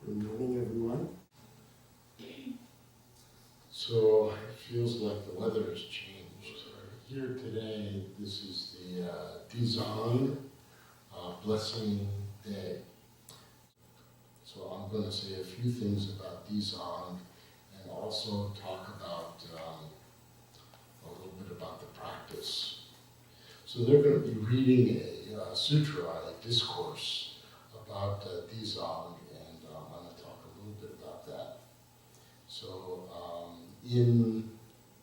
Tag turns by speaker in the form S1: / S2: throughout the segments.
S1: Good morning, everyone.
S2: So it feels like the weather has changed. Here today, this is the Dizang Blessing Day. So I'm going to say a few things about Dizang and also talk about a little bit about the practice. So they're going to be reading a sutra, a discourse about Dizang, and I'm going to talk a little bit about that. So in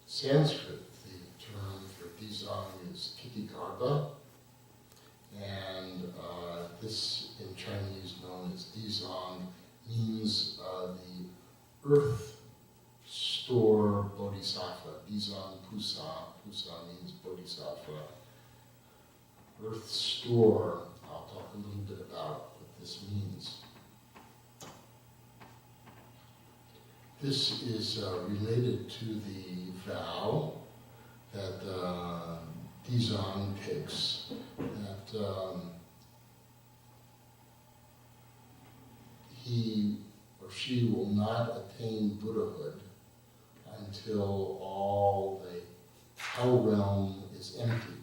S2: Sanskrit, the term for Dizang is Ksitigarbha, and this in Chinese known as Dizang means the earth store Bodhisattva. Dizang Pusa, Pusa means Bodhisattva. Earth store, I'll talk a little bit about what this means. This is related to the vow that Dizang takes, that he or she will not attain Buddhahood until all the hell realm is emptied.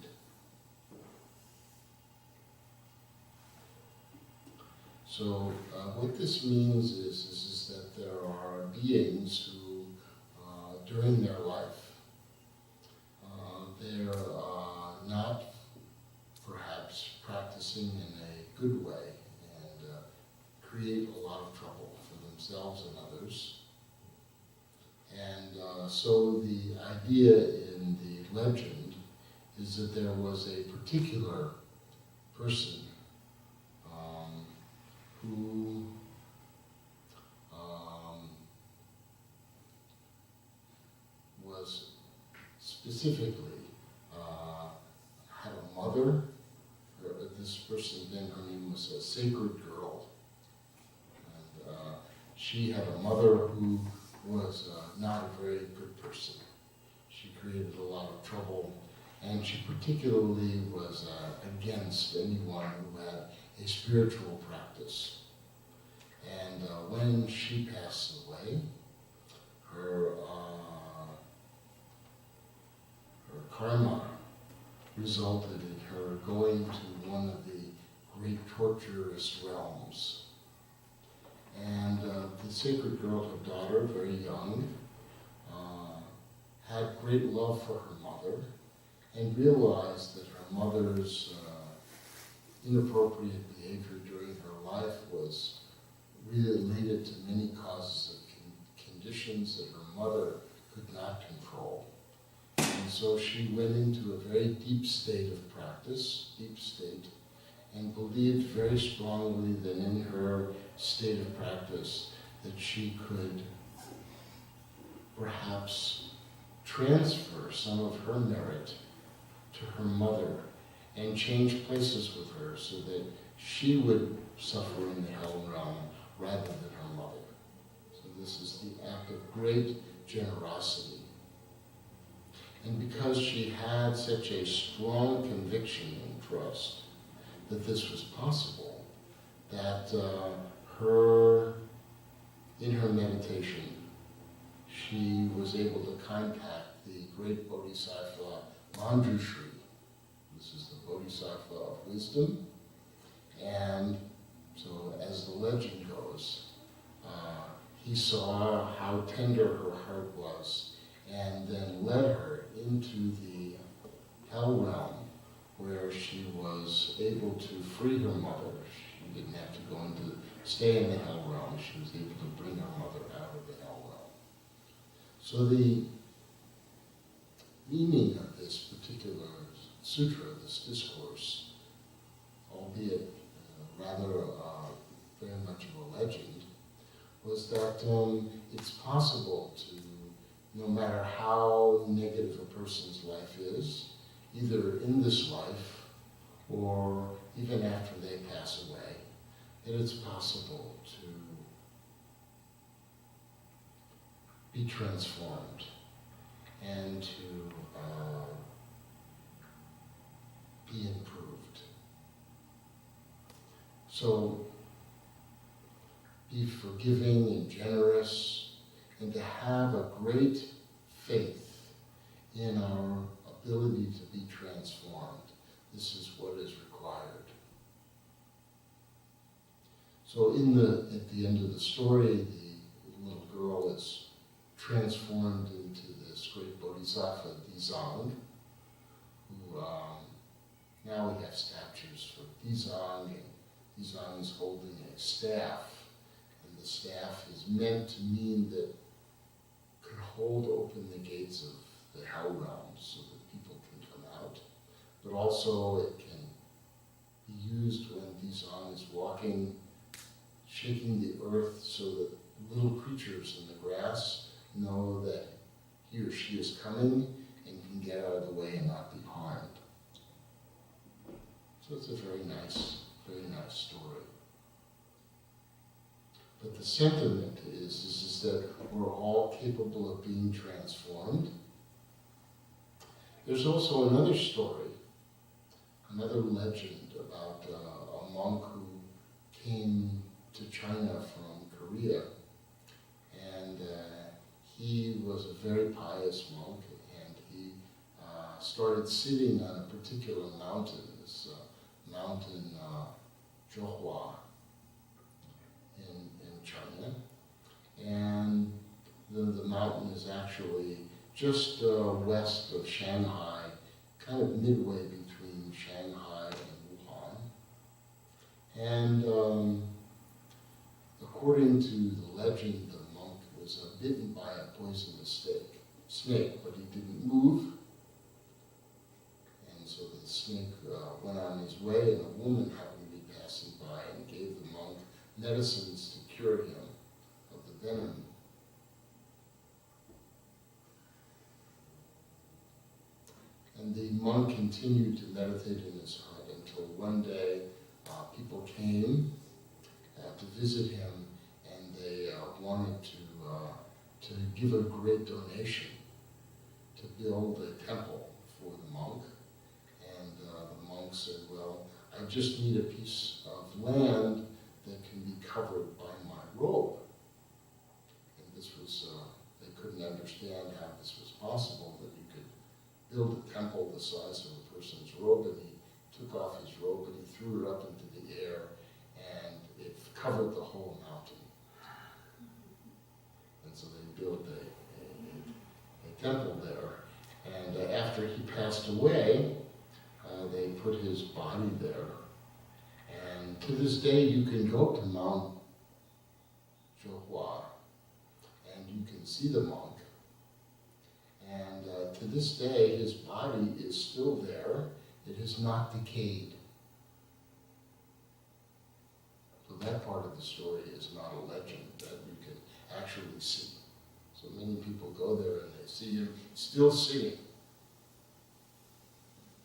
S2: So what this means is that there are beings who, during their life, they're not perhaps practicing in a good way and create a lot of trouble for themselves and others. And so the idea in the legend is that there was a particular person who was specifically had a mother. This person, then her name was a sacred girl. And she had a mother who was not a very good person. She created a lot of trouble, and she particularly was against anyone who had a spiritual practice. And when she passed away, her karma resulted in her going to one of the great torturous realms. And the sacred girl, her daughter, very young, had great love for her mother and realized that her mother's inappropriate behavior during her life was related to many causes of conditions that her mother could not control. And so she went into a very deep state of practice, and believed very strongly that in her state of practice that she could perhaps transfer some of her merit to her mother and change places with her so that she would suffer in the hell realm rather than her mother. So this is the act of great generosity. And because she had such a strong conviction and trust that this was possible, that in her meditation, she was able to contact the great Bodhisattva Manjushri. This is the Bodhisattva of wisdom. And so as the legend goes, he saw how tender her heart was and then led her into the hell realm where she was able to free her mother. She didn't have to stay in the hell realm. She was able to bring her mother out of the hell realm. So the meaning of this particular sutra, this discourse, albeit rather very much of a legend, was that it's possible to, no matter how negative a person's life is, either in this life or even after they pass away, that it's possible to be transformed and to be improved. So be forgiving and generous, and to have a great faith in our ability to be transformed. This is what is required. So at the end of the story, the little girl is transformed into this great Bodhisattva, Dizang, who now we have statues for Dizang, and Dizang is holding a staff, and the staff is meant to mean that it could hold open the gates of the hell realms so that people can come out, but also it can be used when Dizang is walking, shaking the earth so that little creatures in the grass know that he or she is coming and can get out of the way and not be harmed. So it's a very nice story. But the sentiment is that we're all capable of being transformed. There's also another story, another legend about a monk who came to China from Korea, and he was a very pious monk, and he started sitting on a particular mountain, this mountain Zhohua in China, and the mountain is actually just west of Shanghai, kind of midway between Shanghai and Wuhan, and according to the legend, the monk was bitten by a poisonous snake, but he didn't move. And so the snake went on his way, and a woman happened to be passing by and gave the monk medicines to cure him of the venom. And the monk continued to meditate in his hut until one day people came to visit him, and they wanted to give a great donation to build a temple for the monk. And the monk said, well, I just need a piece of land that can be covered by my robe. And this was, they couldn't understand how this was possible, that you could build a temple the size of a person's robe, and he took off his robe and he threw it up into the air, and it covered the whole mountain. And so they built a temple there. And after he passed away, they put his body there. And to this day, you can go to Mount Zhohua, and you can see the monk. And to this day, his body is still there. It has not decayed. So that part of the story is not a legend, that you can actually see. So many people go there and they see him still singing,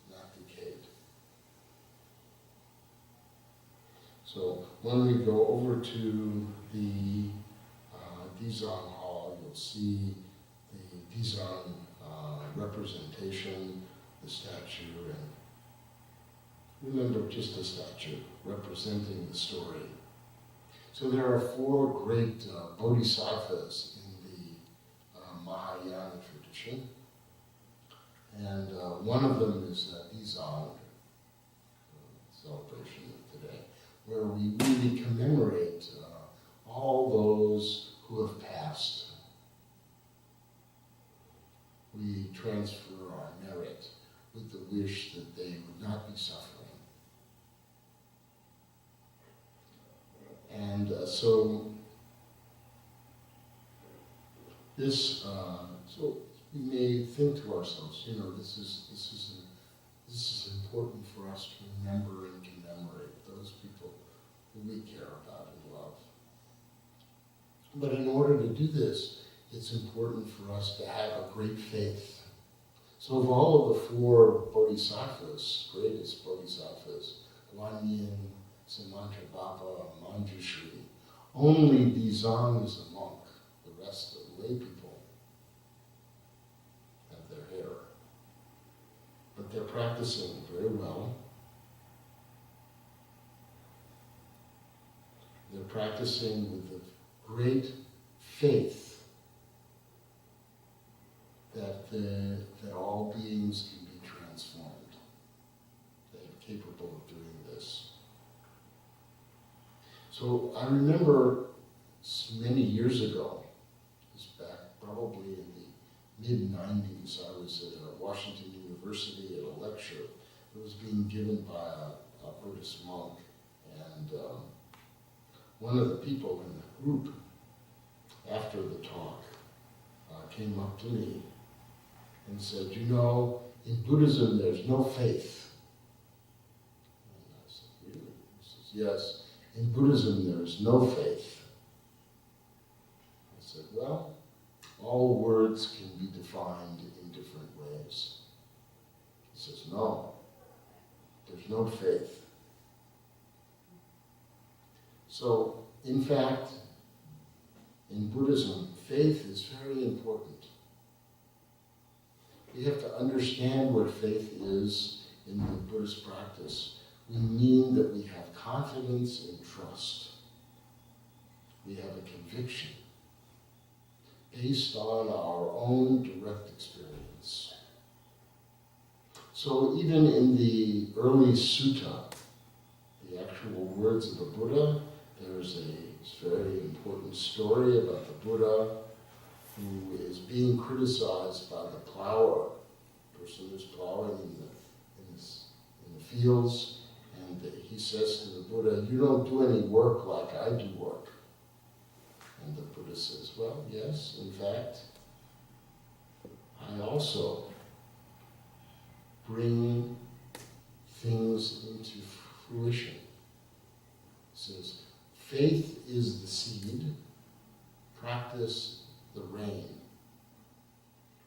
S2: not decayed. So when we go over to the Dizang Hall, you'll see the Dizang representation, the statue, and remember, just a statue representing the story. So there are four great Bodhisattvas in the Mahayana tradition, and one of them is Dizang, celebration of today, where we really commemorate all those who have passed. We transfer our merit with the wish that they would not be suffering. And so this, so we may think to ourselves, you know, this is important for us to remember and commemorate those people who we care about and love. But in order to do this, it's important for us to have a great faith. So of all of the four bodhisattvas, greatest bodhisattvas, Guan Yin, Samantabhava, Manjushri, only Dizang is a monk. The rest of the lay people have their hair. But they're practicing very well. They're practicing with the great faith that all beings can be transformed. They are capable of doing this. So I remember many years ago, this back probably in the mid-90s, I was at Washington University at a lecture that was being given by a Buddhist monk. And one of the people in the group, after the talk, came up to me and said, you know, in Buddhism there's no faith. And I said, really? He says, yes, in Buddhism there's no faith. I said, well, all words can be defined in different ways. He says, no, there's no faith. So, in fact, in Buddhism, faith is very important. We have to understand what faith is in the Buddhist practice. We mean that we have confidence and trust. We have a conviction based on our own direct experience. So even in the early sutta, the actual words of the Buddha, there's a very important story about the Buddha who is being criticized by the plower, the person who's plowing in the fields, and he says to the Buddha, you don't do any work like I do work. And the Buddha says, well, yes, in fact, I also bring things into fruition. He says, faith is the seed, practice the rain,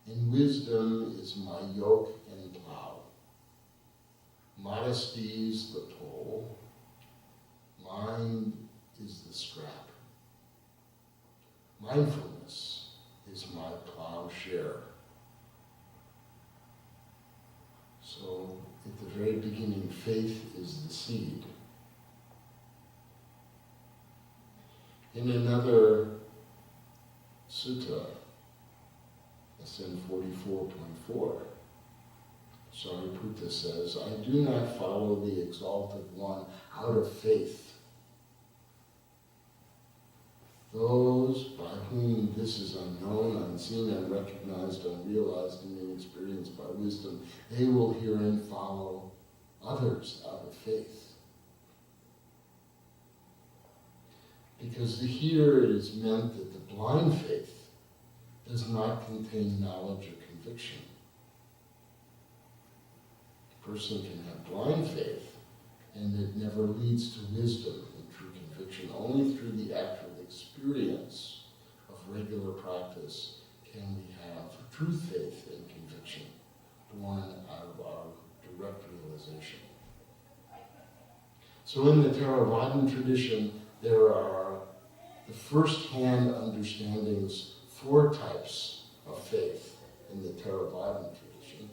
S2: and wisdom is my yoke and plow. Modesty's the toll, mine is the scrap. Mindfulness is my plowshare. So, at the very beginning, faith is the seed. In another sutta, SN 44.4, Sariputta says, I do not follow the exalted one out of faith. Those by whom this is unknown, unseen, unrecognized, unrealized, and inexperienced by wisdom, they will herein follow others out of faith. Because here it is meant that the blind faith does not contain knowledge or conviction. A person can have blind faith, and it never leads to wisdom and true conviction. Only through the actual experience of regular practice can we have true faith and conviction born out of our direct realization. So in the Theravadan tradition, there are the first-hand understandings, 4 types of faith in the Theravadan tradition.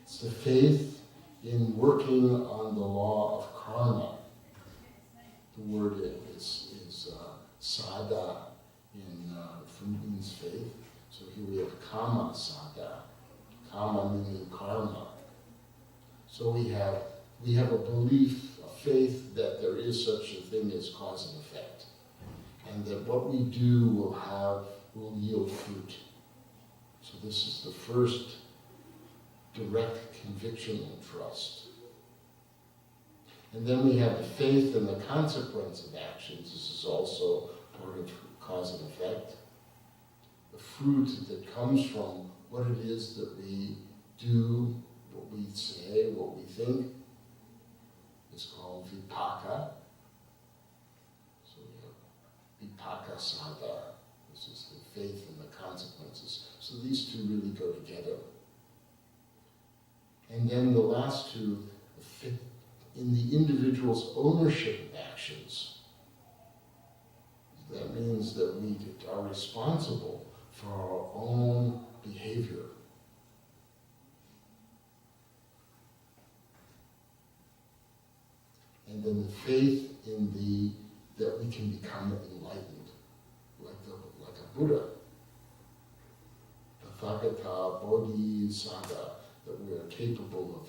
S2: It's the faith in working on the law of karma. The word is sada means faith. So here we have kama sada, kama meaning karma. So we have a belief, a faith that there is such a thing as cause and effect, and that what we do will yield fruit. So this is the first direct conviction and trust. And then we have the faith in the consequence of actions. This is also part of cause and effect. The fruit that comes from what it is that we do, what we say, what we think, is called vipaka. So we have vipaka sada. This is the faith in the consequences. So these two really go together. And then the last two, in the individual's ownership of actions. That means that we are responsible for our own behavior. And then the faith in the that we can become enlightened, like a Buddha. Tathagata Bodhisattva, that we are capable of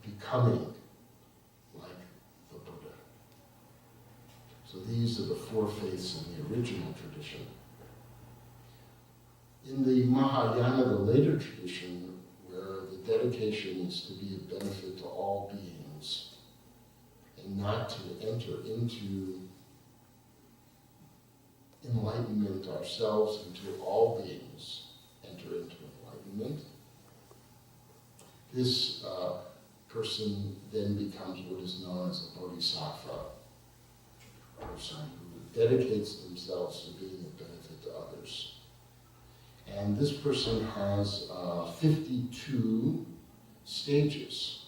S2: becoming like the Buddha. So these are the four faiths in the original tradition. In the Mahayana, the later tradition, where the dedication is to be of benefit to all beings and not to enter into enlightenment ourselves, until all beings enter into enlightenment, this person then becomes what is known as a bodhisattva, a person who dedicates themselves to being of benefit to others. And this person has 52 stages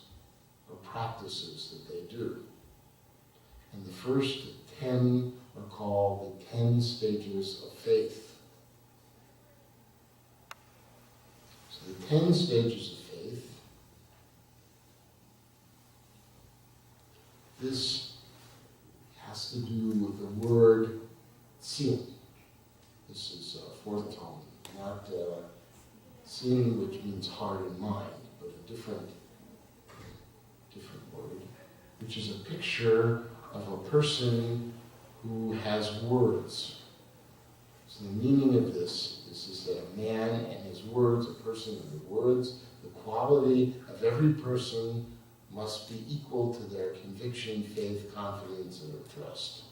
S2: or practices that they do. And the first 10 are called the 10 stages of faith. So the 10 stages of faith, this has to do with the word sin. This is fourth tone. Not sin, which means heart and mind, but a different word, which is a picture of a person who has words. So the meaning of this is that a man and his words, a person and his words, the quality of every person must be equal to their conviction, faith, confidence, and trust.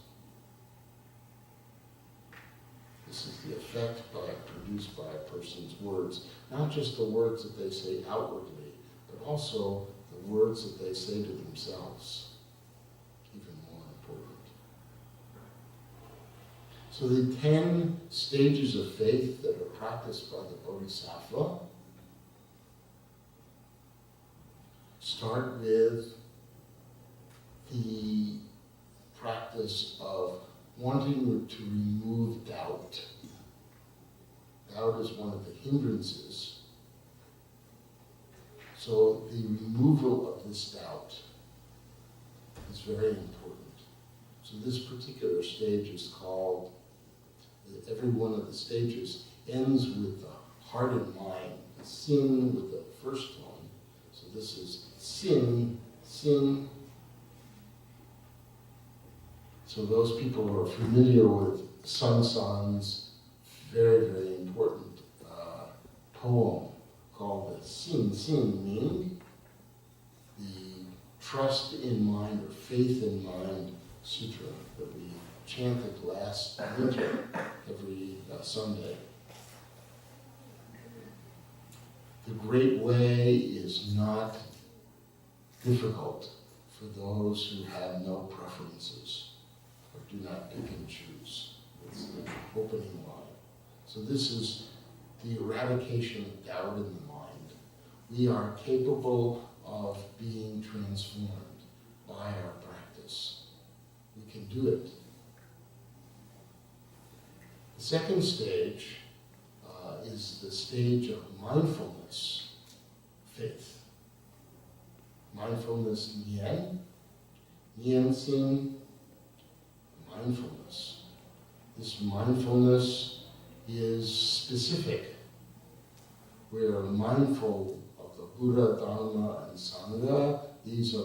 S2: This is the effect produced by a person's words, not just the words that they say outwardly, but also the words that they say to themselves, even more important. So the 10 stages of faith that are practiced by the Bodhisattva start with the practice of wanting to remove doubt. Doubt is one of the hindrances. So the removal of this doubt is very important. So this particular stage is called, every one of the stages ends with the heart and mind, the sin with the first tone. So this is sin, sin. So those people who are familiar with Sun San's very, very important poem called the Xin Xin Ming, the Trust in Mind or Faith in Mind Sutra that we chanted last winter every Sunday. The Great Way is not difficult for those who have no preferences. Do not pick and choose. It's the opening line. So this is the eradication of doubt in the mind. We are capable of being transformed by our practice. We can do it. The second stage is the stage of mindfulness, faith. Mindfulness, Nian, Nian Xin, mindfulness. This mindfulness is specific. We are mindful of the Buddha, Dharma, and Sangha. These are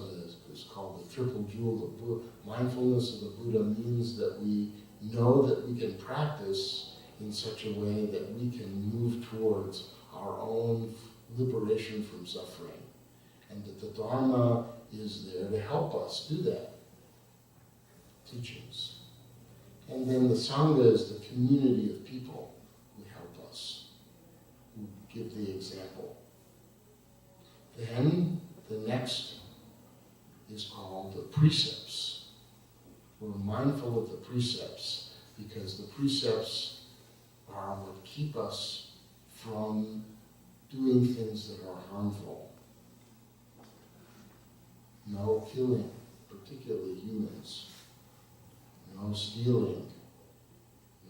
S2: it's called the triple jewel of Buddha. Mindfulness of the Buddha means that we know that we can practice in such a way that we can move towards our own liberation from suffering. And that the Dharma is there to help us do that. Teachings. And then the Sangha is the community of people who help us, who give the example. Then the next is called the precepts. We're mindful of the precepts because the precepts are what keep us from doing things that are harmful. No killing, particularly humans. No stealing,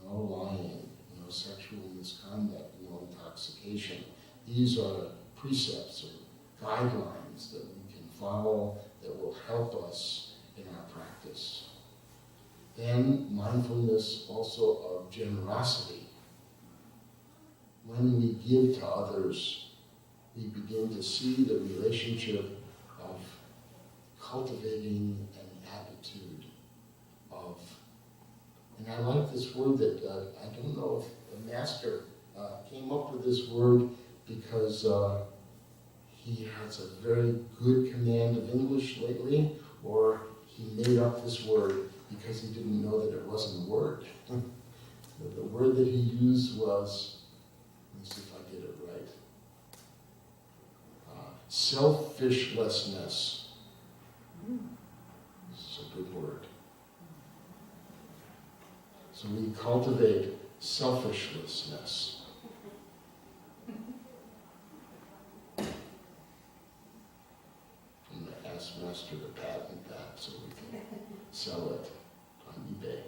S2: no lying, no sexual misconduct, no intoxication. These are precepts or guidelines that we can follow that will help us in our practice. Then mindfulness also of generosity. When we give to others, we begin to see the relationship of cultivating an attitude of, and I like this word that, I don't know if the master came up with this word because he has a very good command of English lately, or he made up this word because he didn't know that it wasn't a word. The word that he used was, let me see if I get it right, selfishlessness. This is a good word. So we cultivate selfishlessness. I'm going to ask Master to patent that so we can sell it on eBay.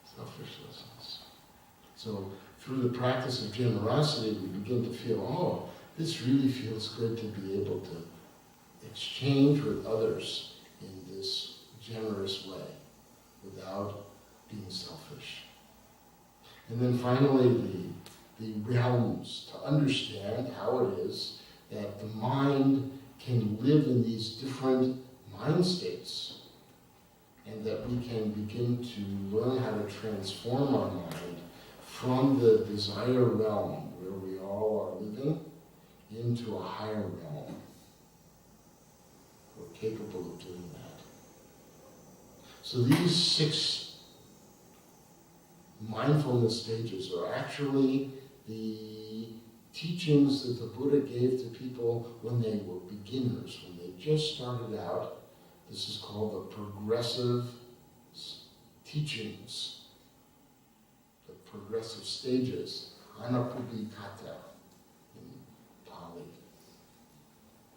S2: Selfishlessness. So through the practice of generosity, we begin to feel, oh, this really feels good to be able to exchange with others in this generous way without being selfish. And then finally, the realms, to understand how it is that the mind can live in these different mind states, and that we can begin to learn how to transform our mind from the desire realm where we all are living into a higher realm. We're capable of doing that. So these 6 mindfulness stages are actually the teachings that the Buddha gave to people when they were beginners, when they just started out. This is called the progressive teachings, the progressive stages, Anapubbikata in Pali.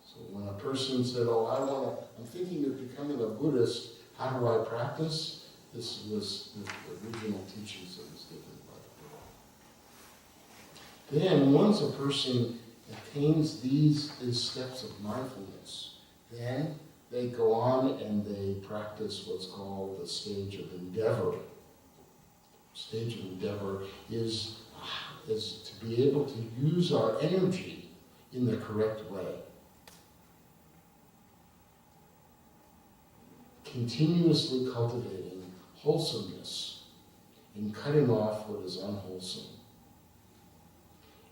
S2: So when a person said, oh, I'm thinking of becoming a Buddhist, how do I practice? This was the original teachings that was given by the Buddha. Then, once a person attains these steps of mindfulness, then they go on and they practice what's called the stage of endeavor. Stage of endeavor is to be able to use our energy in the correct way. Continuously cultivating wholesomeness and cutting off what is unwholesome.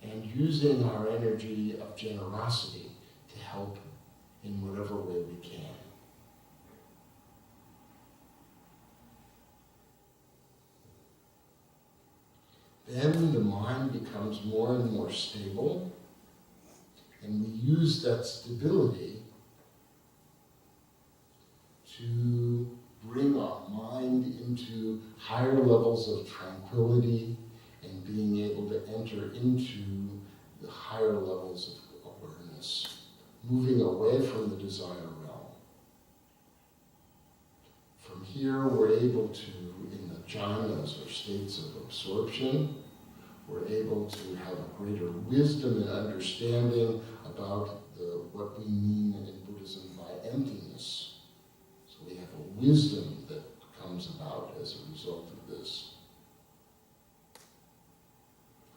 S2: And using our energy of generosity to help in whatever way we can. Then the mind becomes more and more stable, and we use that stability to bring our mind into higher levels of tranquility and being able to enter into the higher levels of awareness, moving away from the desire realm. From here, we're able to, in the jhanas or states of absorption, we're able to have a greater wisdom and understanding about what we mean in Buddhism by emptiness. So we have a wisdom that comes about as a result of this.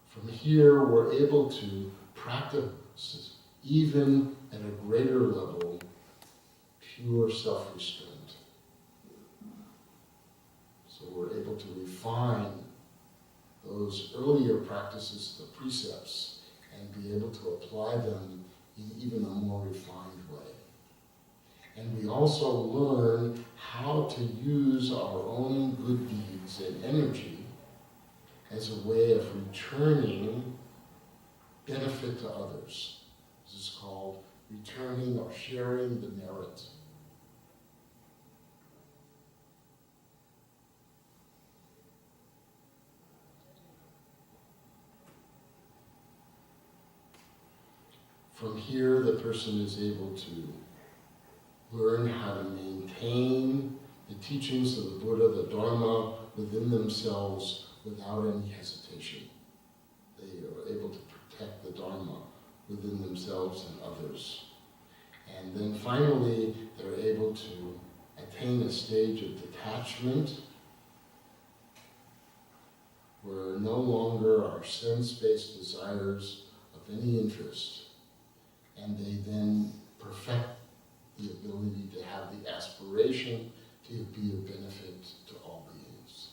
S2: From here, we're able to practice, even at a greater level, pure self-restraint. So we're able to refine those earlier practices, the precepts, and be able to apply them in even a more refined way. And we also learn how to use our own good deeds and energy as a way of returning benefit to others. This is called returning or sharing the merit. From here, the person is able to learn how to maintain the teachings of the Buddha, the Dharma, within themselves without any hesitation. They are able to protect the Dharma within themselves and others. And then finally, they're able to attain a stage of detachment where no longer are sense-based desires of any interest, and they then perfect the ability to have the aspiration to be of benefit to all beings.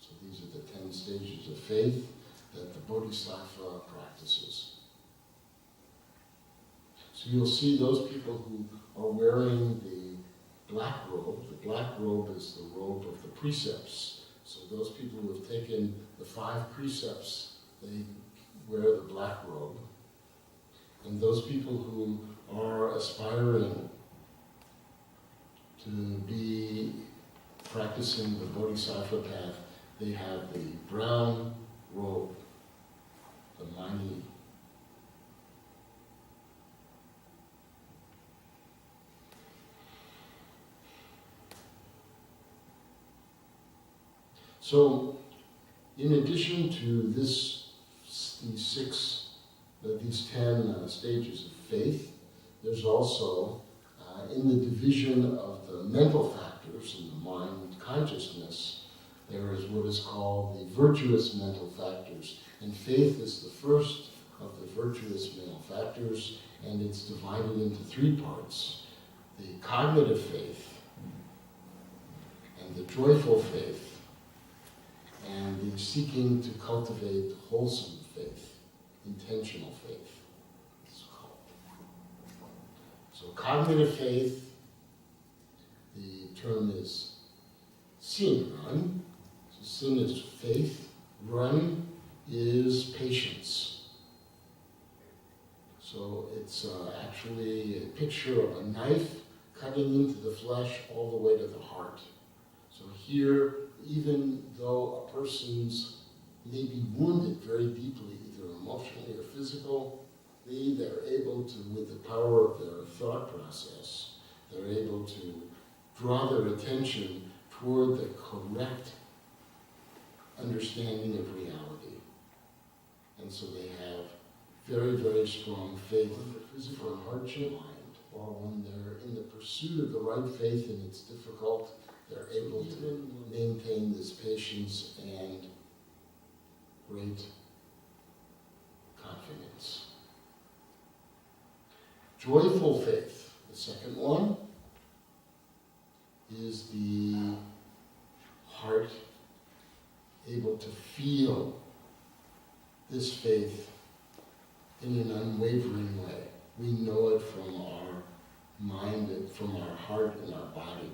S2: So these are the 10 stages of faith that the Bodhisattva practices. So you'll see those people who are wearing the black robe. The black robe is the robe of the precepts. So those people who have taken the 5 precepts, they wear the black robe. And those people who are aspiring to be practicing the Bodhisattva path, they have the brown robe, the mani. So, in addition to these 10 stages of faith, there's also, in the division of the mental factors in the mind consciousness, there is what is called the virtuous mental factors. And faith is the first of the virtuous mental factors, and it's divided into 3 parts. The cognitive faith, and the joyful faith, and the seeking to cultivate wholesome faith, intentional faith, it's called. So cognitive faith, the term is sin, run. So sin is faith, run is patience. So it's actually a picture of a knife cutting into the flesh all the way to the heart. So here, even though a person's may be wounded very deeply, either emotionally or physically, they're able to, with the power of their thought process, they're able to draw their attention toward the correct understanding of reality. And so they have very, very strong faith in the physical hardship mind, or when they're in the pursuit of the right faith and it's difficult, they're able to maintain this patience and great confidence. Joyful faith, the second one, is the heart able to feel this faith in an unwavering way. We know it from our mind, and from our heart and our body.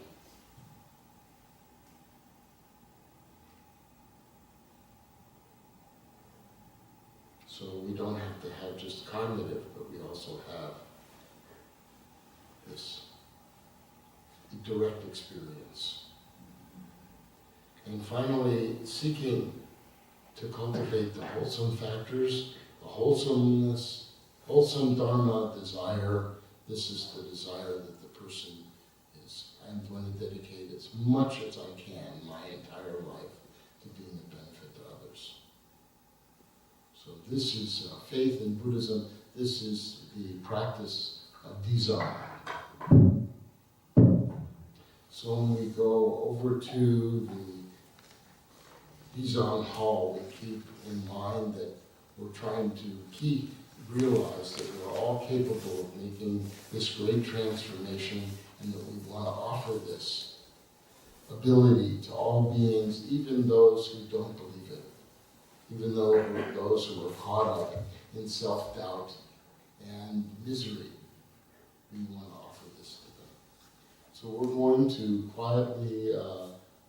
S2: So we don't have to have just cognitive, but we also have this direct experience. And finally, seeking to cultivate the wholesome factors, the wholesomeness, wholesome Dharma desire. This is the desire that the person is, I'm going to dedicate as much as I can, my entire life, to being a benefit to others. So this is faith in Buddhism. This is the practice of Dizang. So when we go over to the Dizang hall, we keep in mind that we're trying to realize that we're all capable of making this great transformation, and that we want to offer this ability to all beings, even those who don't believe it, even though those who are caught up in self-doubt and misery. We want to offer this to them. So we're going to quietly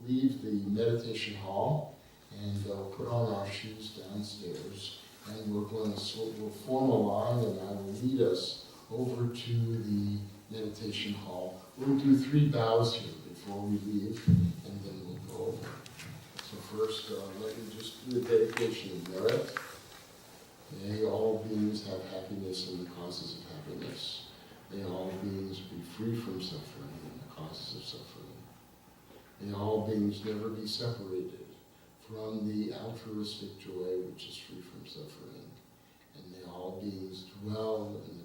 S2: leave the meditation hall and put on our shoes downstairs, and we'll form a line, and I will lead us over to the meditation hall. We'll do 3 bows here before we leave, and then we'll go over. So first, let me just do the dedication of merit. May all beings have happiness and the causes of happiness. May all beings be free from suffering and the causes of suffering. May all beings never be separated from the altruistic joy which is free from suffering. And may all beings dwell in the